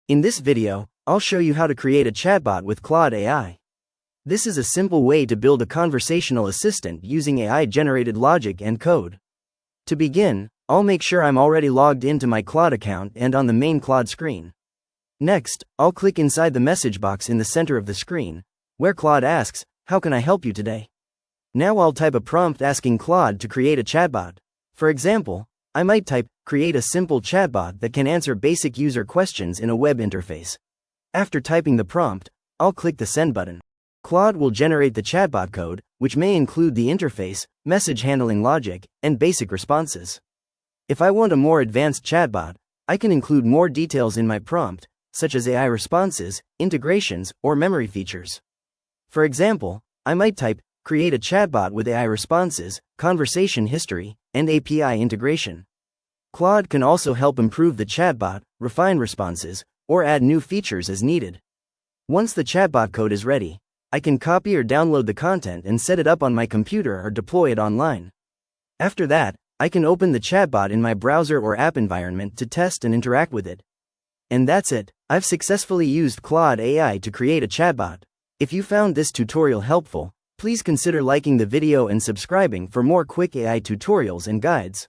In this video, I'll show you how to create a chatbot with Claude AI. This is a simple way to build a conversational assistant using AI-generated logic and code. To begin, I'll make sure I'm already logged into my Claude account and on the main Claude screen. Next, I'll click inside the message box in the center of the screen, where Claude asks, "How can I help you today?" Now I'll type a prompt asking Claude to create a chatbot. For example, I might type, "Create a simple chatbot that can answer basic user questions in a web interface." After typing the prompt, I'll click the send button. Claude will generate the chatbot code, which may include the interface, message handling logic, and basic responses. If I want a more advanced chatbot, I can include more details in my prompt, such as AI responses, integrations, or memory features. For example, I might type, "Create a chatbot with AI responses, conversation history, and API integration." Claude can also help improve the chatbot, refine responses, or add new features as needed. Once the chatbot code is ready, I can copy or download the content and set it up on my computer or deploy it online. After that, I can open the chatbot in my browser or app environment to test and interact with it. And that's it. I've successfully used Claude AI to create a chatbot. If you found this tutorial helpful, please consider liking the video and subscribing for more quick AI tutorials and guides.